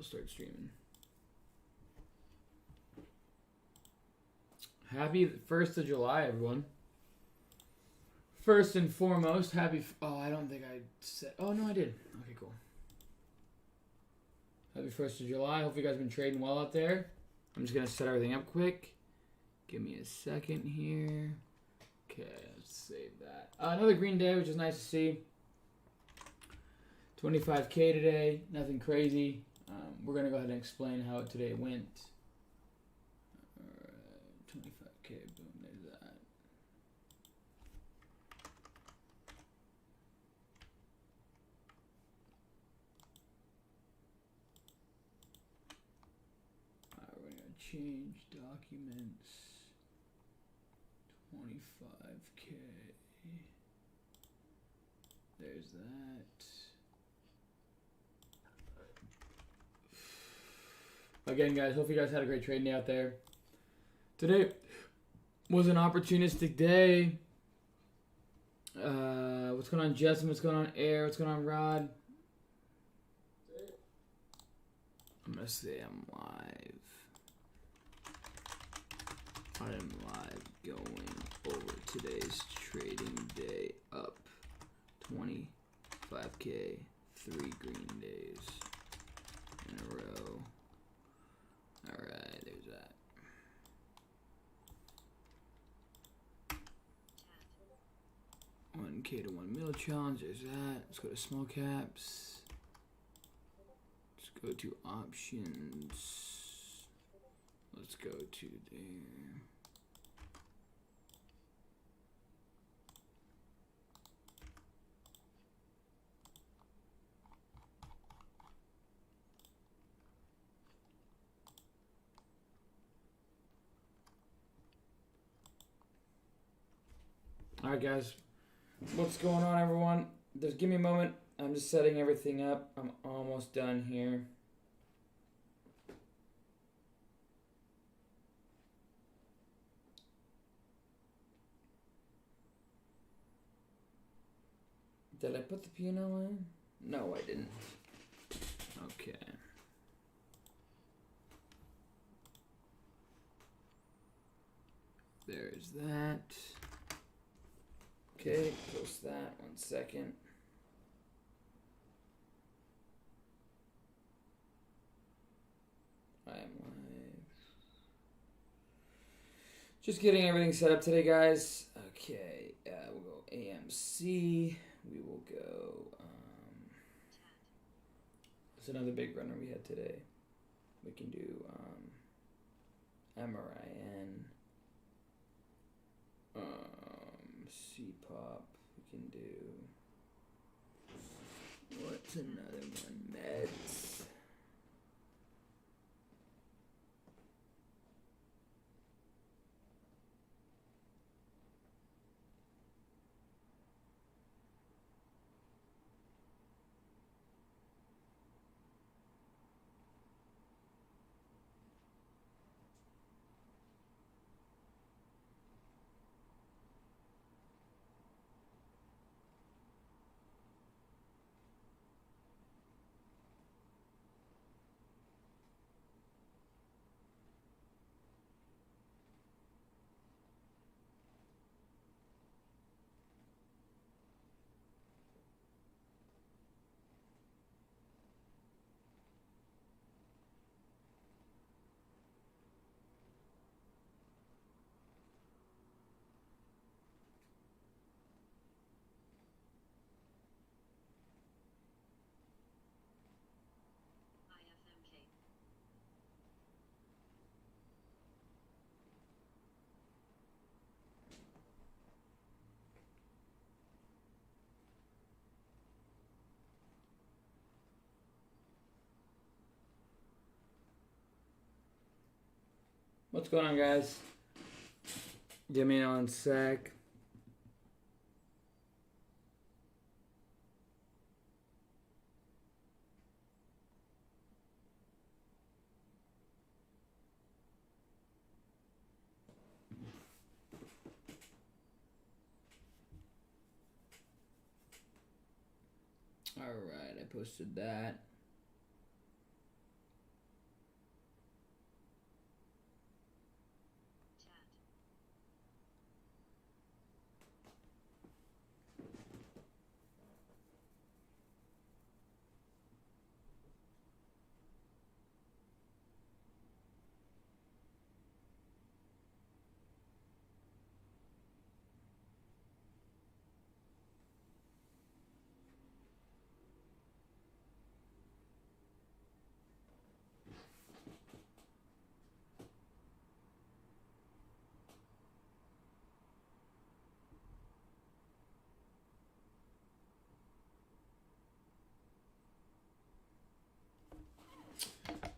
We'll start streaming. Happy 1st of July, everyone. First and foremost, happy... Oh, I don't think I said... Oh, no, I did. Okay, cool. Happy 1st of July. Hope you guys have been trading well out there. I'm just going to set everything up quick. Give me a second here. Okay, let's save that. Another green day, which is nice to see. 25K today. Nothing crazy. We're going to go ahead and explain how today went. Alright, 25K. Boom, there's that. We're going to change documents. 25K. There's that. Again, guys, hope you guys had a great trading day out there. Today was an opportunistic day. What's going on, Justin? What's going on, Air? What's going on, Rod? I'm going to say I'm live. I am live going over today's trading day up 25K, 3 green days in a row. Alright, there's that. $1K to 1 mil challenge, there's that. Let's go to small caps. Let's go to options. Let's go to there. Alright, guys. What's going on, everyone? Just give me a moment. I'm just setting everything up. I'm almost done here. Did I put the P&L in? No, I didn't. Okay. There's that. Okay, post that 1 second. I am live. Just getting everything set up today, guys. Okay, we'll go AMC. We will go. What's another big runner we had today? We can do MRIN. C-pop. We can do. What's another one? Meds. What's going on, guys? Give me 1 sec. All right, I posted that.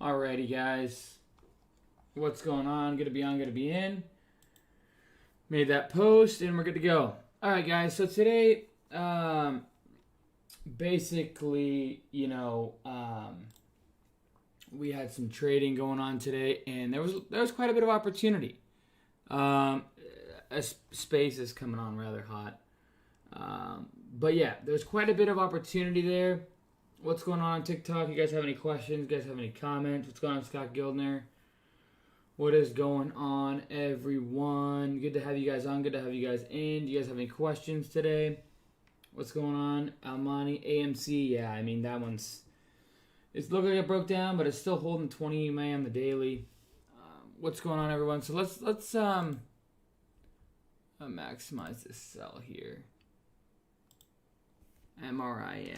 Alrighty, guys. What's going on? Good to be on, good to be in. Made that post, and we're good to go. Alright, guys. So today, basically, we had some trading going on today, and there was quite a bit of opportunity. Space is coming on rather hot. But yeah, there's quite a bit of opportunity there. What's going on TikTok? You guys have any questions? You guys have any comments? What's going on, Scott Gildner? What is going on, everyone? Good to have you guys on. Good to have you guys in. Do you guys have any questions today? What's going on? Almani, AMC. Yeah, I mean, that one's... It's looking like it broke down, but it's still holding 20 EMA on the daily. What's going on, everyone? So let's maximize this sell here. MRIN.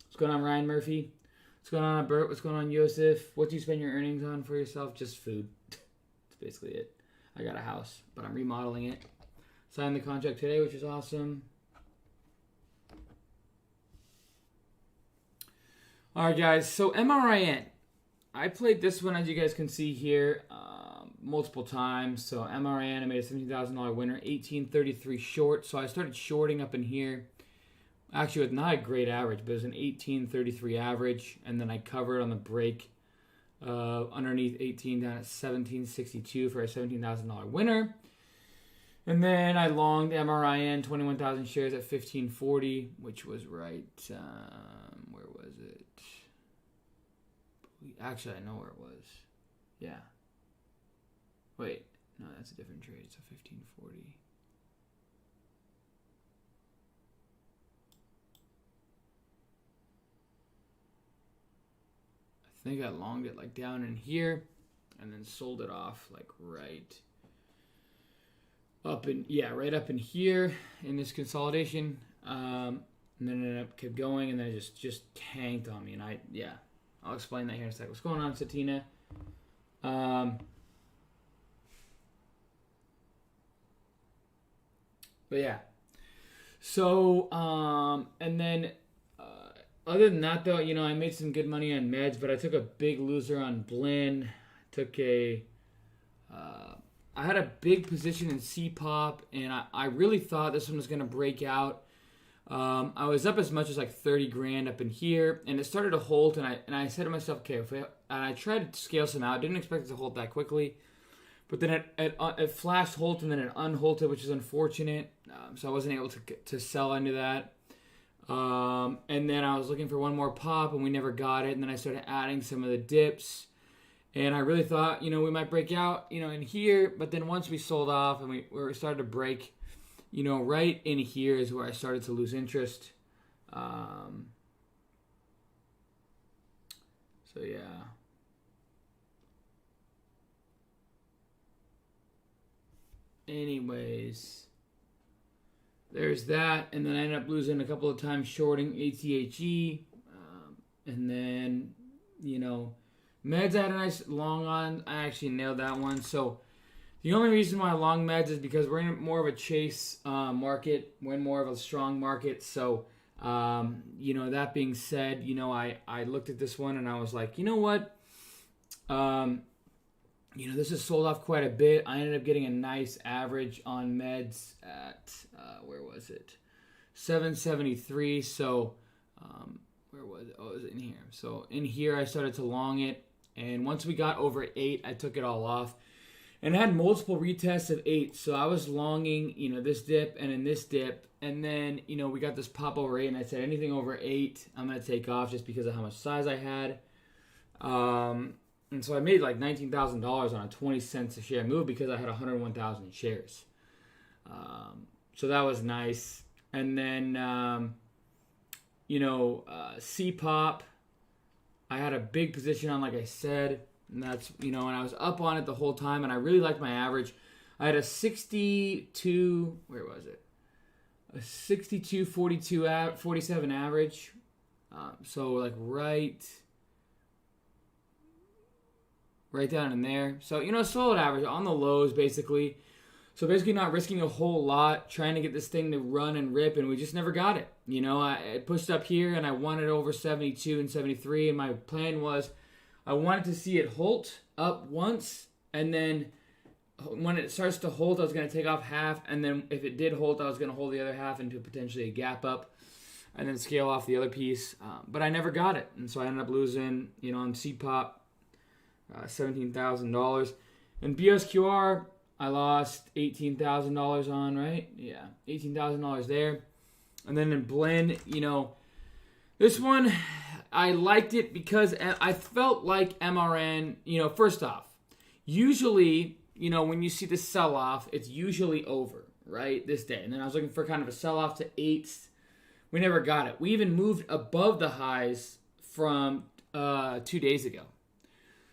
What's going on, Ryan Murphy? What's going on, Bert? What's going on, Yosef? What do you spend your earnings on for yourself? Just food. That's basically it. I got a house, but I'm remodeling it. Signed the contract today, which is awesome. All right, guys. So MRIN. I played this one, as you guys can see here, multiple times. So MRIN, I made a $17,000 winner, 1833 short. So I started shorting up in here. Actually, with not a great average, but it was an 1833 average. And then I covered on the break underneath 18 down at 1762 for a $17,000 winner. And then I longed MRIN, 21,000 shares at 1540, which was right. Where was it? Actually, I know where it was. Yeah. Wait. No, that's a different trade. So 1540. I think I longed it like down in here and then sold it off like right up in, right up in here in this consolidation. And then it kept going, and then it just tanked on me. And I'll explain that here in a second. What's going on, Satina? But yeah. So, and then, other than that, though, I made some good money on meds, but I took a big loser on Blinn. I had a big position in C-Pop, and I really thought this one was going to break out. I was up as much as like 30 grand up in here, and it started to hold, and I said to myself, okay, and I tried to scale some out. Didn't expect it to hold that quickly, but then it flashed hold, and then it unholted, which is unfortunate. So I wasn't able to sell into that. And then I was looking for one more pop, and we never got it. And then I started adding some of the dips, and I really thought, we might break out, in here. But then once we sold off and we started to break, right in here is where I started to lose interest. So yeah. Anyways, there's that, and then I ended up losing a couple of times shorting ATHE, and then, meds I had a nice long on. I actually nailed that one. So the only reason why long meds is because we're in more of a chase market. We're in more of a strong market. So, that being said, I looked at this one and I was like, you know what? This is sold off quite a bit. I ended up getting a nice average on meds at, where was it? 773. So, where was it? Oh, it was in here. So in here, I started to long it. And once we got over 8, I took it all off. And I had multiple retests of 8. So I was longing, this dip and in this dip. And then, we got this pop over 8. And I said anything over 8, I'm going to take off just because of how much size I had. And so I made like $19,000 on a 20 cents a share move because I had 101,000 shares. So that was nice. And then, C-Pop, I had a big position on, like I said. And that's, and I was up on it the whole time. And I really liked my average. I had a 62, where was it? A 62, 42, 47 average. So like right down in there. So, solid average on the lows, basically. So basically not risking a whole lot, trying to get this thing to run and rip, and we just never got it. You know, I pushed up here, and I wanted over 72 and 73, and my plan was I wanted to see it halt up once, and then when it starts to hold, I was going to take off half, and then if it did hold, I was going to hold the other half into potentially a gap up, and then scale off the other piece. But I never got it, and so I ended up losing, you know, on CPOP, $17,000. And BSQR, I lost $18,000 on, right? Yeah, $18,000 there. And then in blend, you know, this one, I liked it because I felt like MRN, you know, first off, usually, you know, when you see the sell-off, it's usually over, right, this day. And then I was looking for kind of a sell-off to 8s. We never got it. We even moved above the highs from 2 days ago.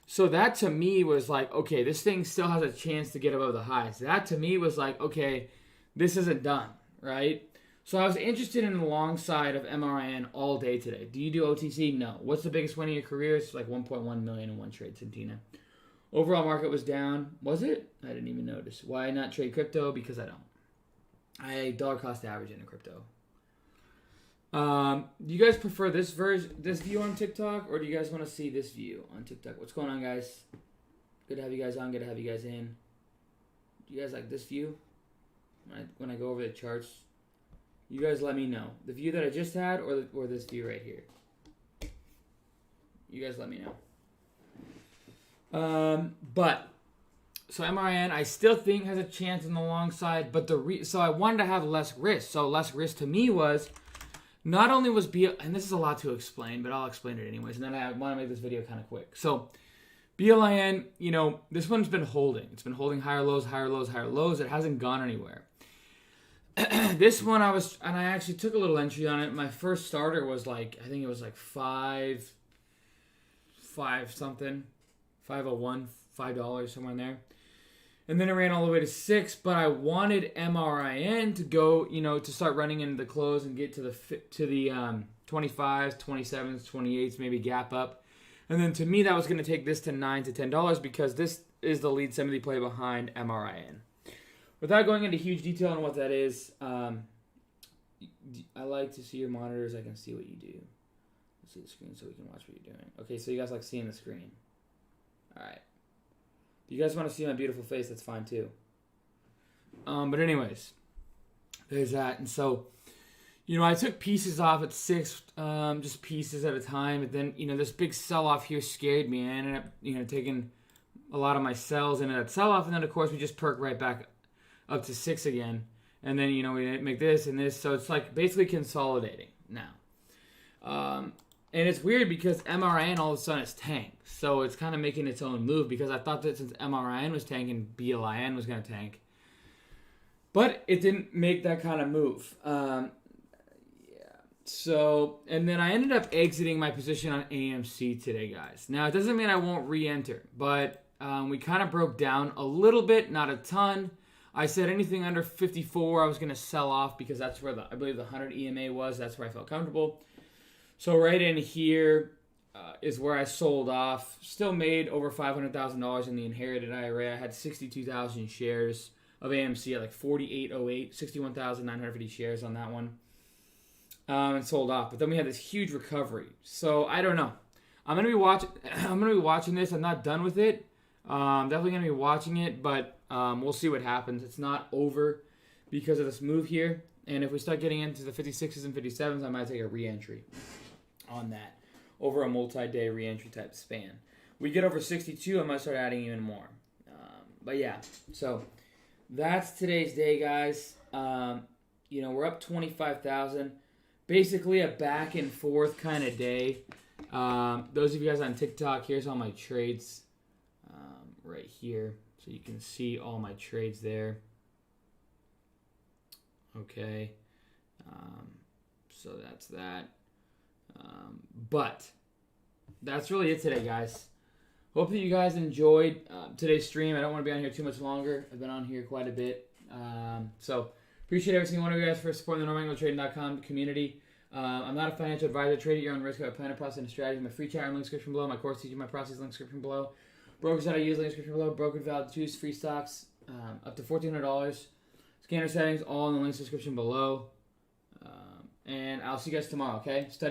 So that to me was like, okay, this thing still has a chance to get above the highs. That to me was like, okay, this isn't done, right? So I was interested in the long side of MRN all day today. Do you do OTC? No. What's the biggest win in your career? It's like 1.1 million in one trade, Santina. Overall market was down. Was it? I didn't even notice. Why not trade crypto? Because I don't. I dollar cost average into crypto. Do you guys prefer this view on TikTok, or do you guys want to see this view on TikTok? What's going on, guys? Good to have you guys on. Good to have you guys in. Do you guys like this view? When I go over the charts, you guys let me know. The view that I just had, or this view right here. You guys let me know. But so MRN, I still think has a chance on the long side, but so I wanted to have less risk. So less risk to me was. Not only was and this is a lot to explain, but I'll explain it anyways, and then I want to make this video kind of quick. So, BLIN, you know, this one's been holding. It's been holding higher lows, higher lows, higher lows. It hasn't gone anywhere. This one I actually took a little entry on it. My first starter was like, I think it was like 5 something, 501, $5, somewhere in there. And then it ran all the way to 6, but I wanted MRIN to go, you know, to start running into the close and get to the 25s, 27s, 28s, maybe gap up. And then to me, that was going to take this to $9 to $10 because this is the lead sympathy play behind MRIN. Without going into huge detail on what that is, I like to see your monitors. I can see what you do. Let's see the screen so we can watch what you're doing. Okay, so you guys like seeing the screen. All right. If you guys want to see my beautiful face, that's fine too. But anyways, there's that. And so, you know, I took pieces off at 6, just pieces at a time. But then, you know, this big sell-off here scared me. I ended up, you know, taking a lot of my sells into that sell-off. And then, of course, we just perked right back up to 6 again. And then, you know, we make this and this. So it's like basically consolidating now. And it's weird because MRIN all of a sudden is tanked. So it's kind of making its own move because I thought that since MRIN was tanking, BLIN was going to tank. But it didn't make that kind of move. Yeah. So, and then I ended up exiting my position on AMC today, guys. Now, it doesn't mean I won't re-enter. But we kind of broke down a little bit, not a ton. I said anything under 54 I was going to sell off because that's where I believe the 100 EMA was. That's where I felt comfortable. So right in here is where I sold off. Still made over $500,000 in the inherited IRA. I had 62,000 shares of AMC at like 48.08, 61,950 shares on that one, and sold off. But then we had this huge recovery. So I don't know. I'm gonna be watching this. I'm not done with it. Definitely gonna be watching it, but we'll see what happens. It's not over because of this move here. And if we start getting into the 56s and 57s, I might take a re-entry on that over a multi-day re-entry type span. We get over 62, I might start adding even more. But yeah, so that's today's day, guys. You know, we're up 25,000. Basically a back and forth kind of day. Those of you guys on TikTok, here's all my trades right here. So you can see all my trades there. Okay. So that's that. But that's really it today, guys. Hope that you guys enjoyed today's stream. I don't want to be on here too much longer. I've been on here quite a bit. So appreciate every single one of you guys for supporting the NormanGoTrading.com community. I'm not a financial advisor. Trade at your own risk. I have a plan, a process, and a strategy. My free chat link description below. My course teaching my process link description below. Brokers that I use link description below. Broker valid choose free stocks. up to $1,400. Scanner settings, all in the link description below. And I'll see you guys tomorrow, okay? Study